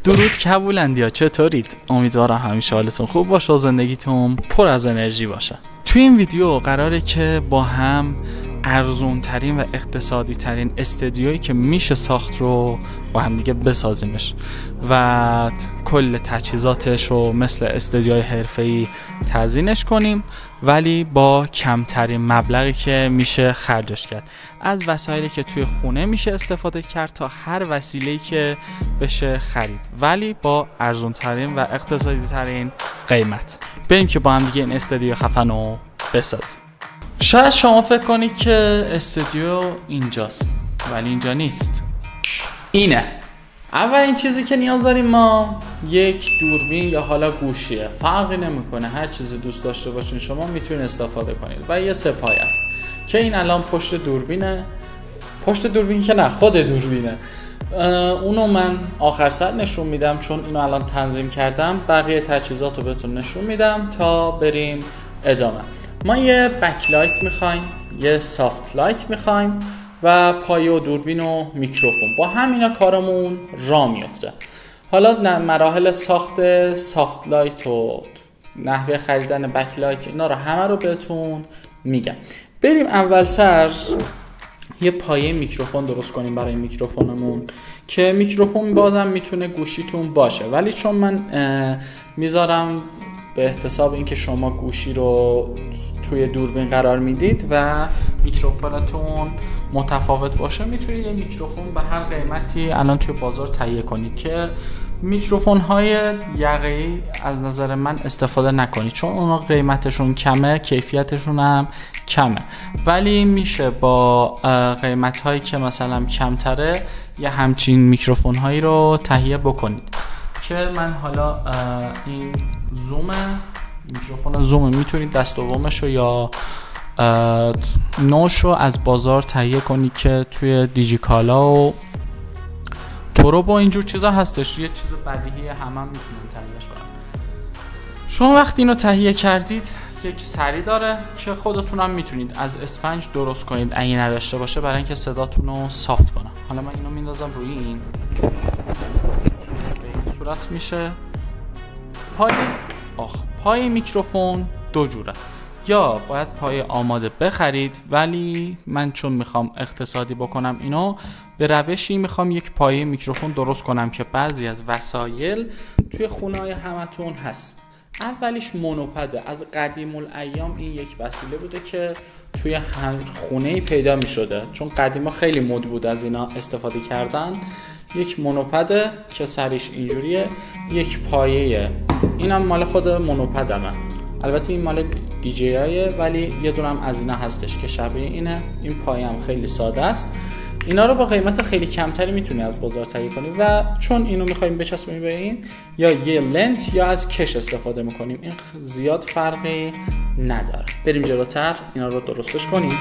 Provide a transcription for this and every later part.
درود کبولندیا، چطورید؟ امیدوارم همیشه حالتون خوب باشه و زندگیتون پر از انرژی باشه. توی این ویدیو قراره که با هم ارزون ترین و اقتصادی ترین استدیویی که میشه ساخت رو با هم دیگه بسازیمش و کل تجهیزاتش رو مثل استدیوهای حرفه‌ای تزیینش کنیم، ولی با کمترین مبلغی که میشه خرجش کرد. از وسایلی که توی خونه میشه استفاده کرد تا هر وسیله‌ای که بشه خرید، ولی با ارزون ترین و اقتصادی ترین قیمت. بریم که با هم دیگه این استدیو خفن رو بسازیم. شاید شما فکر کنید که استودیو اینجاست، ولی اینجا نیست. اینه. اولین چیزی که نیاز داریم ما یک دوربین یا حالا گوشیه، فرقی نمیکنه، هر چیزی دوست داشته باشین شما میتونید استفاده کنید. و یه سپایه است که این الان پشت دوربینه. پشت دوربین که نه، خود دوربینه. اونو من آخر سر نشون میدم چون اینو الان تنظیم کردم. بقیه تجهیزات رو بهتون نشون میدم تا بریم ادامه. ما یه بکلایت میخوایم، یه سافت لایت میخوایم و پایه و دوربین و میکروفون. با همینا کارمون را میفته. حالا مراحل ساخت سافت لایت و نحوه خریدن بکلایت اینا رو همه رو بهتون میگم. بریم اول سر یه پایه میکروفون درست کنیم برای میکروفونمون که میکروفون بازم میتونه گوشیتون باشه، ولی چون من میذارم به احتساب اینکه شما گوشی رو توی دوربین قرار میدید و میکروفونتون متفاوت باشه، میتونید یه میکروفون به هر قیمتی الان توی بازار تهیه کنید که میکروفون های یقه‌ای از نظر من استفاده نکنید چون اونا قیمتشون کمه، کیفیتشون هم کمه، ولی میشه با قیمت هایی که مثلا کمتره یه همچین میکروفون هایی رو تهیه بکنید که من حالا این میکروفون زوم میتونید دست دومش رو یا نوش رو از بازار تهیه کنید که توی دیجیکالا و تورو با اینجور چیزا هستش. یه چیز بدیهی همه میتونن تهیهش کنن. شما وقتی اینو تهیه کردید یک سری داره که خودتون هم میتونید از اسفنج درست کنید اگه نداشته باشه برای اینکه صداتون رو سافت کنه. حالا من اینو میندازم روی این به این صورت میشه. پای میکروفون دو جوره، یا باید پای آماده بخرید، ولی من چون میخوام اقتصادی بکنم اینو به روشی میخوام یک پایه میکروفون درست کنم که بعضی از وسایل توی خونه های همتون هست. اولیش مونوپده. از قدیم الایام این یک وسیله بوده که توی هر خونه‌ای پیدا میشده چون قدیما خیلی مد بود از اینا استفاده کردن. یک مونوپده که سریش اینجوریه، یک پایه، اینم مال خود مونوپدمه. البته این مال دیجی هایه ولی یه دونم از اینا هستش که شبیه اینه. این پایه هم خیلی ساده است. اینا رو با قیمت خیلی کمتری میتونی از بازار تهیه کنی و چون اینو میخوایم بچسبونیم به این، یا یه لنت یا از کش استفاده میکنیم. این زیاد فرقی نداره. بریم جلوتر اینا رو درستش کنیم.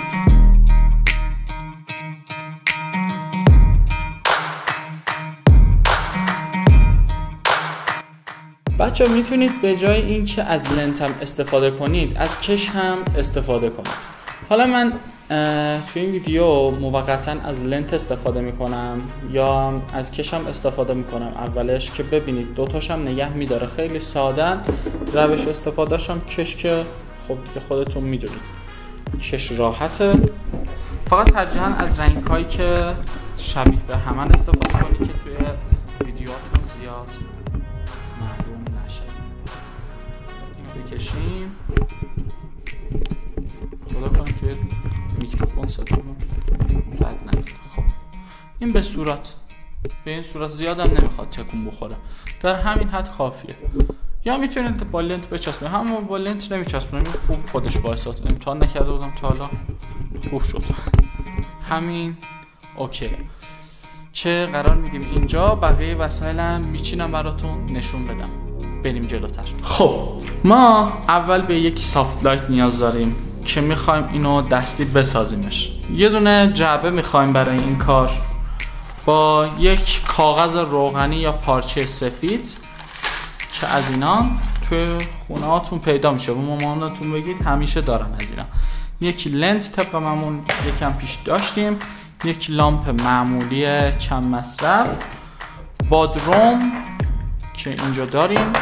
بچه میتونید به جای این که از لنت هم استفاده کنید از کش هم استفاده کنید. حالا من توی این ویدیو موقتا از لنت استفاده میکنم یا از کش هم استفاده میکنم اولش که ببینید دوتاش هم نگه میداره. خیلی ساده روش استفادهش هم. کش که خب دیگه خودتون میدونید کش راحته، فقط ترجیحاً از رنگ هایی که شبیه به همان استفاده کنید که توی ویدیوهاتون زیاد معلوم نشه. اینو بکشیم، خدا کنه توی میکروفون صدامون بد نیفته. خب این به این صورت زیادم نمیخواد تکون بخوره، در همین حد کافیه. یا میتونید با لنت بچسبونید، همون با لنت نمیچسبونید خوب خودش باعثات. امتحان نکرده بودم تا حالا، خوب شد. همین اوکی که قرار میدیم اینجا. بقیه وسایلم میچینم براتون نشون بدم. بریم جلوتر. خب ما اول به یک سافت لایت نیاز داریم که میخوایم اینو دستی بسازیمش. یه دونه جعبه میخوایم برای این کار با یک کاغذ روغنی یا پارچه سفید که از اینا توی خونه هاتون پیدا میشه و مامانتون بگید همیشه دارن از اینا. یک لنت طبق معمول یکم پیش داشتیم، یک لامپ معمولی کم مصرف، بادروم که اینجا داریم،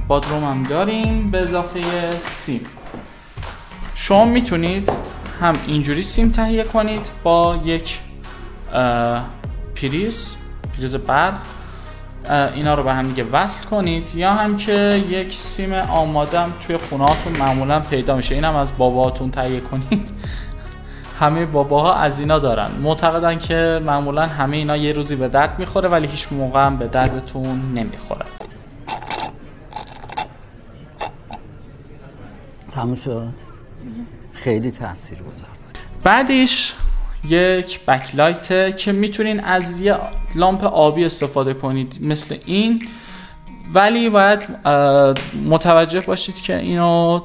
بادروم هم داریم به اضافه سیم. شما میتونید هم اینجوری سیم تهیه کنید با یک پریز برق، اینا رو به هم دیگه وصل کنید، یا هم که یک سیم آماده هم توی خونه‌هاتون معمولا پیدا میشه. اینم از باباهاتون تهیه کنید. همه باباها از اینا دارن، معتقدن که معمولا همه اینا یه روزی به درد میخوره ولی هیچ موقع هم به دردتون نمیخوره. تموم شد. خیلی تاثیرگذار. بعدش یک بکلایت که میتونین از یه لامپ آبی استفاده کنید مثل این، ولی باید متوجه باشید که اینو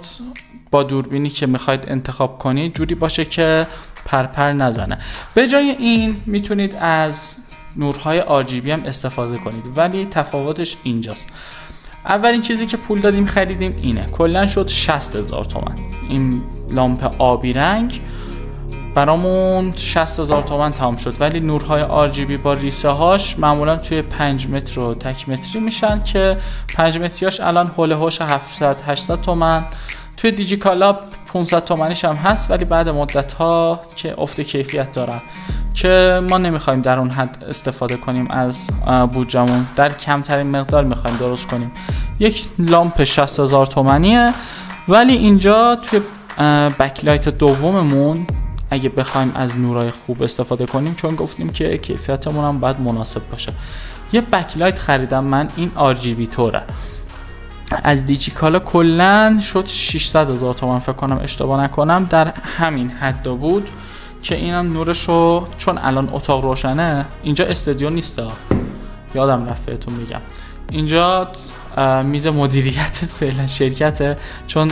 با دوربینی که میخواید انتخاب کنید جوری باشه که پرپر نزنه. به جای این میتونید از نورهای RGB هم استفاده کنید، ولی تفاوتش اینجاست. اولین چیزی که پول دادیم خریدیم اینه، کلا شد 60,000 تومان. این لامپ آبی رنگ برامون 60,000 تومان تمام شد، ولی نورهای RGB با ریسه هاش معمولا توی 5 متر و تک متری میشن که 5 متریاش الان هول هوش 700-800 تومان. توی دیجیکالا 500 تومانیش هم هست، ولی بعد مدت ها که افت کیفیت دارن که ما نمیخوایم در اون حد استفاده کنیم از بودجمون، در کمترین مقدار میخوایم درست کنیم. یک لامپ 60,000 تومانیه، ولی اینجا توی بکلایت دوممون اگه بخوایم از نورای خوب استفاده کنیم، چون گفتیم که کیفیتمون هم باید مناسب باشه، یه بکلایت خریدم من، این RGB توره از دیجیکالا، کلن شد 600,000 تومان فکر کنم اشتباه نکنم، در همین حد بود که اینم نورشو، چون الان اتاق روشنه، اینجا استودیو نیست، یادم رفت بهتون میگم، اینجا میز مدیریت فعلا شرکته، چون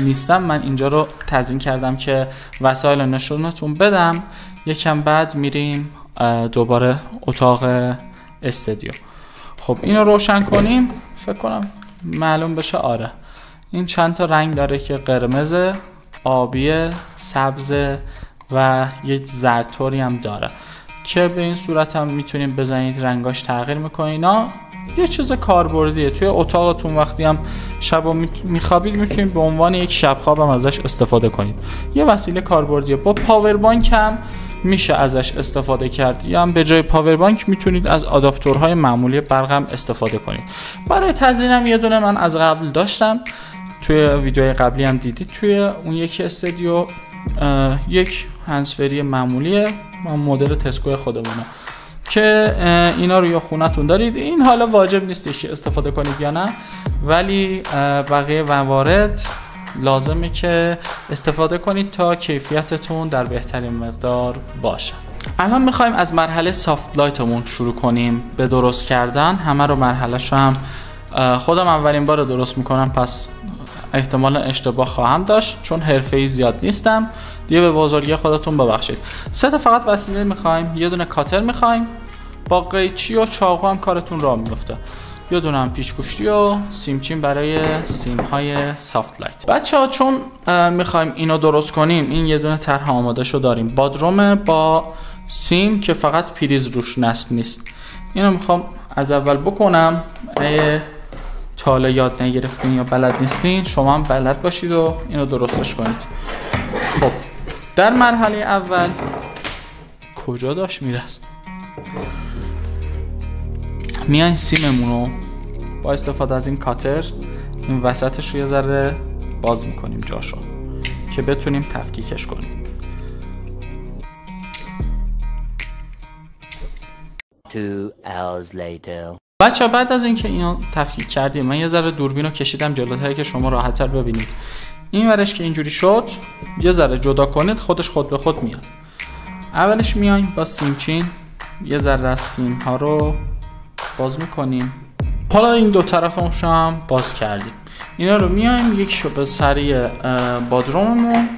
نیستم من اینجا رو تزیین کردم که وسایل نشونتون بدم، یکم بعد میریم دوباره اتاق استودیو. خب اینو روشن کنیم، فکر کنم معلوم بشه. آره این چند تا رنگ داره که قرمز، آبی، سبز و یه زرتوری هم داره که به این صورت هم میتونیم بزنید رنگاش تغییر میکنه. اینا یه چیز کاربردیه، توی اتاقتون وقتی هم شبا میخوابید میتونید به عنوان یک شب خواب هم ازش استفاده کنید. یه وسیله کاربردیه. با پاور بانک هم میشه ازش استفاده کرد، یا هم به جای پاور بانک میتونید از آداپتورهای معمولی برق هم استفاده کنید. برای تزیینم یه دونه من از قبل داشتم، توی ویدیوهای قبلی هم دیدید، توی اون یکی استودیو یک هندزفری معمولیه، مدل تسکو خودمونه که اینا رو یا خونتون دارید. این حالا واجب نیستش که استفاده کنید یا نه، ولی بقیه موارد لازمه که استفاده کنید تا کیفیتتون در بهترین مقدار باشه. الان میخوایم از مرحله سافت لایتمون شروع کنیم به درست کردن. همه رو مرحله‌شو هم خودم اولین بار درست میکنم، پس احتمالا اشتباه خواهم داشت چون حرفه‌ای زیاد نیستم، دیگه به بزرگی خودتون ببخشید. 3 تا فقط وسیله میخوایم، یه دونه کاتر میخوایم، با قیچی و چاقو هم کارتون راه میفته، یه دونه هم پیچ‌گوشتی و سیمچین برای سیم‌های سافت لایت. بچه‌ها چون میخوایم اینو درست کنیم، این یه دونه طرح آماده شو داریم، بادروم با سیم که فقط پریز روش نصب نیست. اینو میخوام از اول بکنم، تا حالا یاد نگرفتین یا بلد نیستین، شما هم بلد باشید و اینو درستش کنید. خب در مرحله اول کجا داشت میرسد؟ میایم سیممونو با استفاده از این کاتر این وسطش رو یه ذره باز میکنیم جاشو که بتونیم تفکیکش کنیم. 2 hours later. بچه بعد از اینکه اینو تفکیک کردیم، من یه ذره دوربین رو کشیدم جلوتر که شما راحت‌تر ببینید. این ورش که اینجوری شد، یه ذره جدا کنید، خودش خود به خود میاد. اولش میایم با سیمچین یه ذره از سیم ها رو باز میکنیم. حالا این دو طرفش هم باز کردیم. اینا رو میایم یکیشو به سری بادروممون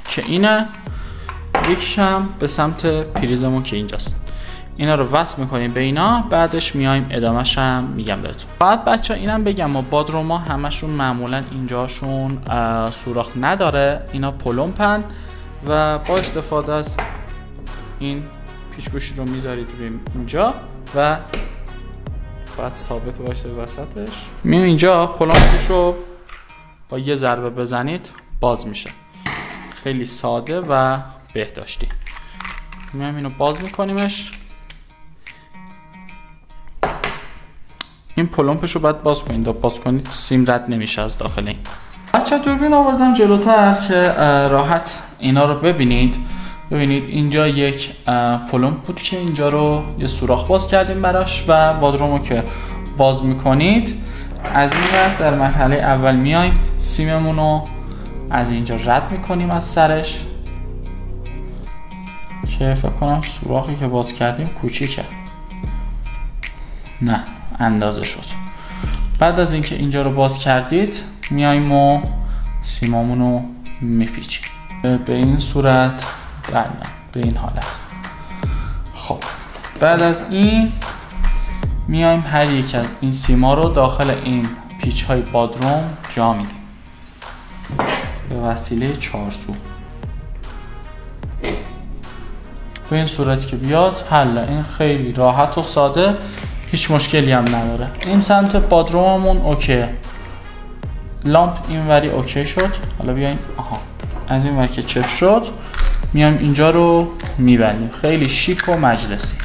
که اینه، یکیش هم به سمت پریزمون که اینجاست. اینا رو وصل میکنیم به اینا، بعدش میایم ادامهش هم میگم بهتون. بعد بچه اینم بگم، ما بادروما همشون معمولا اینجاشون سوراخ نداره، اینا پلمپن و با استفاده از این پیچ‌گوشی رو میذارید روی اینجا و باید ثابت باشه وسطش. میام اینجا پلانکشو با یه ضربه بزنید باز میشه. خیلی ساده و بهداشتی. میام اینو باز میکنیمش. این پلمپشو باید باز کنید. باز کنید سیم رد نمیشه از داخل این. بچه دوربین آوردم جلوتر که راحت اینا رو ببینید. ببینید اینجا یک پلمپ بود که اینجا رو یه سوراخ باز کردیم براش و بادرومو که باز میکنید از این ور در مرحله اول میایم سیممون رو از اینجا رد میکنیم از سرش که فکر کنم سوراخی که باز کردیم کوچیکه. نه اندازه شد. بعد از اینکه اینجا رو باز کردید میایم و سیمامون رو میپیچیم به این صورت در به این حالت. خب بعد از این میایم هر یک از این سیما رو داخل این پیچ های بادروم جا میدیم به وسیله چارسو. به این صورت که بیاد حله. این خیلی راحت و ساده، هیچ مشکلی هم نداره. این سمت بادروممون اوکی، لامپ این وری اوکی شد. حالا بیایم از این ور که چک شد میایم اینجا رو میبندیم. خیلی شیک و مجلسی.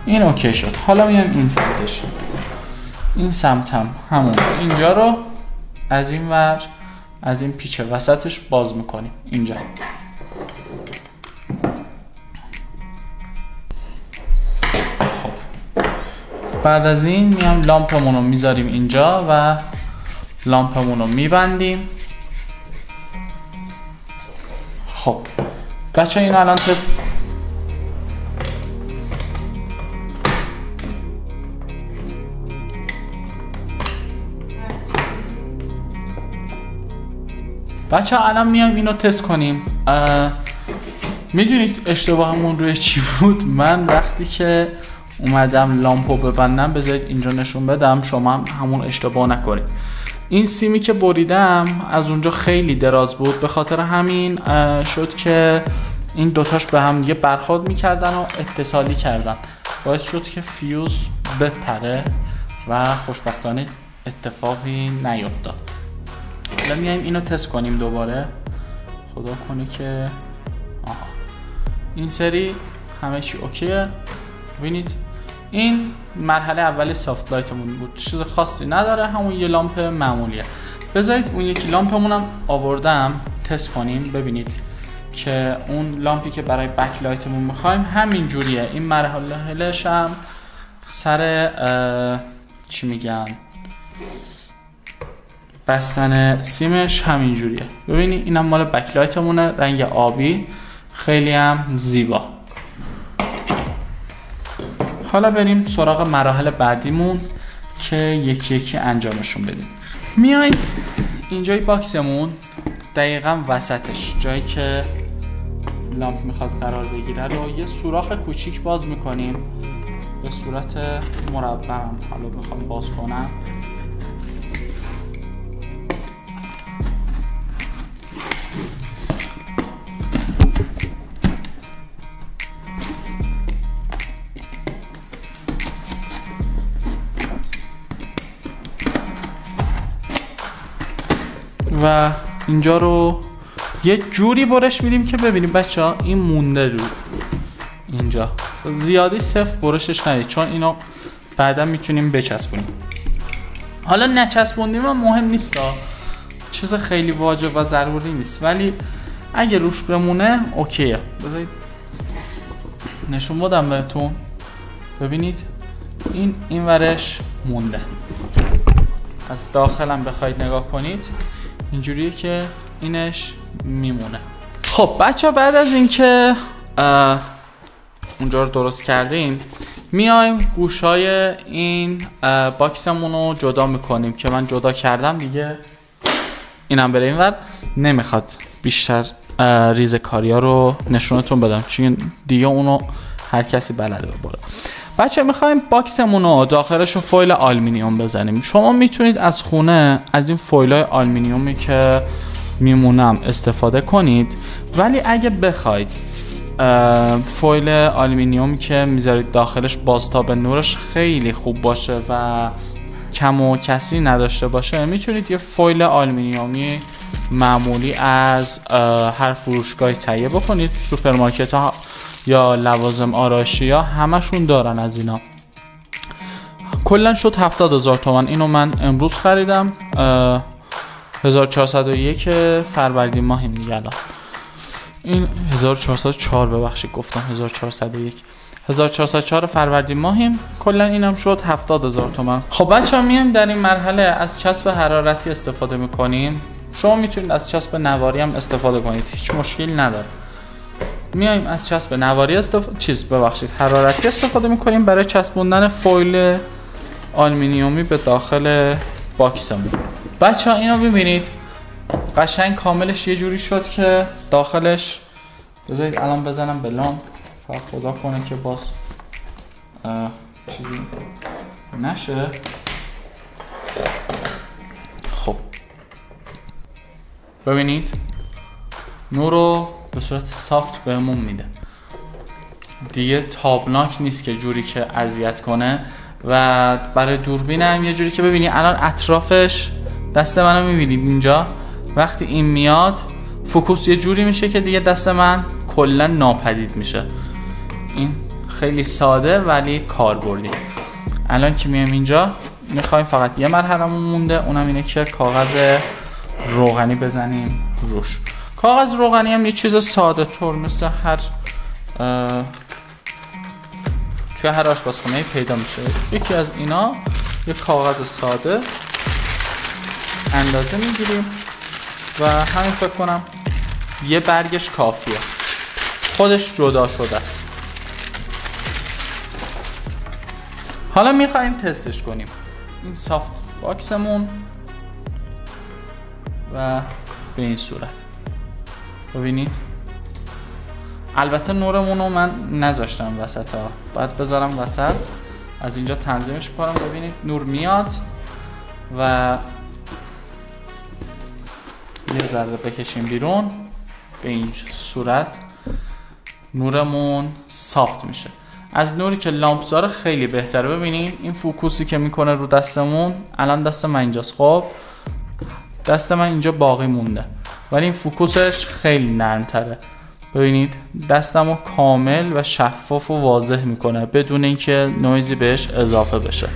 این اوکی شد. حالا میایم این سمتش. این سمت هم همون اینجا رو از این ور از این پیچ وسطش باز میکنیم اینجا. خب بعد از این میایم لامپمون رو میذاریم اینجا و لامپمون رو میبندیم. خب بچه این الان تست الان میایم اینو تست کنیم. میدونید اشتباهمون روی چی بود؟ من وقتی که اومدم لامپو ببندم، بذارید اینجا نشون بدم شما هم همون اشتباه نکنید. این سیمی که بریدم از اونجا خیلی دراز بود، به خاطر همین شد که این دوتاش به هم دیگه برخورد میکردن و اتصالی کردن، باعث شد که فیوز بپره و خوشبختانه اتفاقی نیفتاد. حالا میایم اینو تست کنیم دوباره. خدا کنه که این سری همه چی اوکیه. ببینید این مرحله اول سافت لایتمون بود، چیز خاصی نداره، همون یه لامپ معمولیه. بذارید اون یکی لامپمون هم آوردم تست کنیم ببینید که اون لامپی که برای بک لایتمون میخوایم همین جوریه. این مرحلهش هم سر چی میگن بستن سیمش همین جوریه. ببینید اینم مال بک لایتمونه، رنگ آبی، خیلی هم زیبا. حالا بریم سراغ مراحل بعدیمون که یکی یکی انجامشون بدیم. میایم اینجای باکسمون دقیقا وسطش جایی که لامپ میخواد قرار بگیره رو یه سوراخ کوچیک باز میکنیم به صورت مربع. حالا میخوام باز کنم. و اینجا رو یه جوری برش میدیم که ببینیم بچه ها این مونده رو اینجا. زیادی صفر برشش ندید چون اینو بعدا میتونیم بچسبونیم. حالا نچسبوندیم هم مهم نیست، چیز خیلی واجب و ضروری نیست، ولی اگه روش بمونه اوکیه. بذارید نشون بدم بهتون. ببینید این ورش مونده. از داخلم بخواید نگاه کنید اینجوریه که اینش میمونه. خب بچه بعد از اینکه اونجا رو درست کردیم میایم گوشای این باکسمون رو جدا میکنیم که من جدا کردم دیگه. اینم بره اینور، نمیخواد بیشتر ریز کاریا رو نشونتون بدم چون دیگه اونو هر کسی بلده ببره. بچه میخوایم باکسمون رو داخلش رو فویل آلومینیوم بزنیم. شما میتونید از خونه از این فویل های آلومینیومی که میمونم استفاده کنید، ولی اگه بخواید فویل آلومینیومی که میذارید داخلش بازتاب نورش خیلی خوب باشه و کم و کسری نداشته باشه، میتونید یه فویل آلومینیومی معمولی از هر فروشگاهی تهیه بکنید. سوپرمارکت ها یا لوازم آرایشی ها همشون دارن از اینا. کلا شد 70,000 تومان. اینو من امروز خریدم. 1401 فروردین ماهیم دیگه الان. این 1404 ببخشید گفتم 1404 فروردین ماهیم. کلا اینم شد 70,000 تومان. خب بچه‌ها میایم در این مرحله از چسب حرارتی استفاده میکنیم. شما میتونید از چسب نواری هم استفاده کنید، هیچ مشکلی نداره. میایم از چسب نواری حرارتی استفاده میکنیم برای چسبوندن فویل آلومینیومی به داخل باکسمون. بچه‌ها اینو ببینید قشنگ کاملش یه جوری شد که داخلش، بذارید الان بزنم به لامپ، فقط خدا کنه که باز چیزی نشه. خب ببینید نور رو به صورت سافت بهمون میده دیگه، تابناک نیست که جوری که اذیت کنه. و برای دوربین هم یه جوری که ببینید الان اطرافش، دست منو میبینید اینجا، وقتی این میاد فوکوس یه جوری میشه که دیگه دست من کلا ناپدید میشه. این خیلی ساده ولی کاربردی. الان که میام اینجا میخوایم فقط یه مرحله‌مون مونده، اونم اینه که کاغذ روغنی بزنیم روش. کاغذ روغنی هم یه چیز ساده طور مثل توی هر آشپزخونه پیدا میشه. یکی از اینا یه کاغذ ساده اندازه میگیریم و همین فکر کنم یه برگش کافیه، خودش جدا شده است. حالا میخوایم تستش کنیم. این سافت باکسمون و به این صورت ببینید. البته نورمون رو من نذاشتم وسط ها، باید بذارم وسط. از اینجا تنظیمش کنم. ببینید نور میاد و یه ذره بکشیم بیرون، به این صورت نورمون سافت میشه. از نوری که لامپ داره خیلی بهتره. ببینید این فوکوسی که میکنه رو دستمون، الان دست من اینجاست، خب دست من اینجا باقی مونده ولی این فوکوسش خیلی نرمتره. ببینید دستمو کامل و شفاف و واضح میکنه بدون اینکه نویزی بهش اضافه بشه.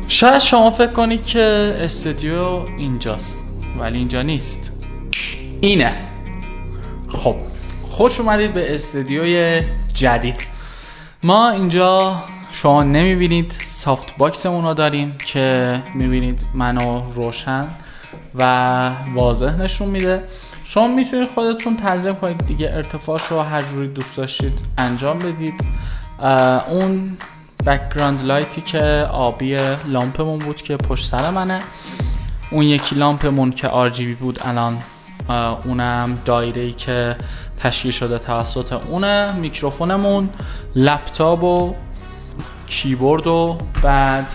شاید شما فکر کنید که استودیو اینجاست ولی اینجا نیست، اینه. خب خوش اومدید به استودیوی جدید. ما اینجا شما نمیبینید سافت باکسمون رو داریم که میبینید منو روشن و واضح نشون میده. شما میتونید خودتون تنظیم کنید دیگه، ارتفاعش رو هر جوری دوست داشتید انجام بدید. اون بک‌گراند لایتی که آبی لامپمون بود که پشت سر منه، اون یکی لامپمون که RGB بود الان اونم دایره‌ای که تشکیل شده توسط اونه. میکروفونمون، لپتاپ و کیبورد و بعد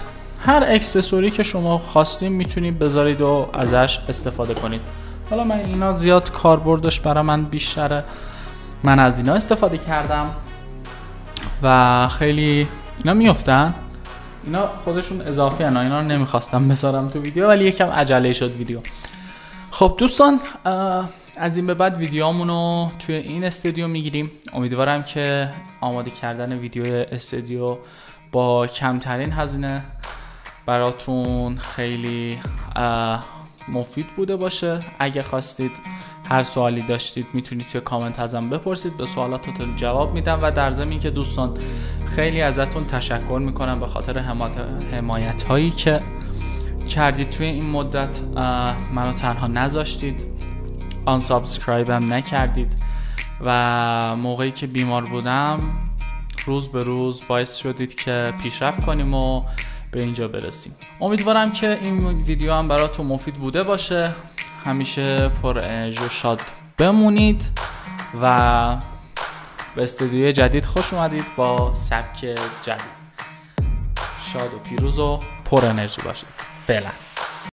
هر اکسسوری که شما خواستین میتونید بذارید و ازش استفاده کنید. حالا من اینا زیاد کاربردش برای من بیشتره، من از اینا استفاده کردم و خیلی اینا میافتن. اینا خودشون اضافی هن، اینا رو نمیخواستم بذارم تو ویدیو ولی یکم عجله شد ویدیو. خب دوستان از این به بعد ویدیوامونو توی این استودیو میگیریم. امیدوارم که آماده کردن ویدیو استودیو با کمترین هزینه براتون خیلی مفید بوده باشه. اگه خواستید هر سوالی داشتید میتونید توی کامنت ازم بپرسید، به سوالاتتون جواب میدم. و در ضمن که دوستان خیلی ازتون تشکر میکنم به خاطر حمایت هایی که کردید توی این مدت. منو تنها نذاشتید، آن سابسکرایبم نکردید و موقعی که بیمار بودم روز به روز باعث شدید که پیشرفت کنیم و به اینجا برسیم. امیدوارم که این ویدیو هم براتون مفید بوده باشه. همیشه پر انرژی و شاد بمونید و به استودیوی جدید خوش اومدید با سبک جدید. شاد و پیروز و پر انرژی باشید. فعلا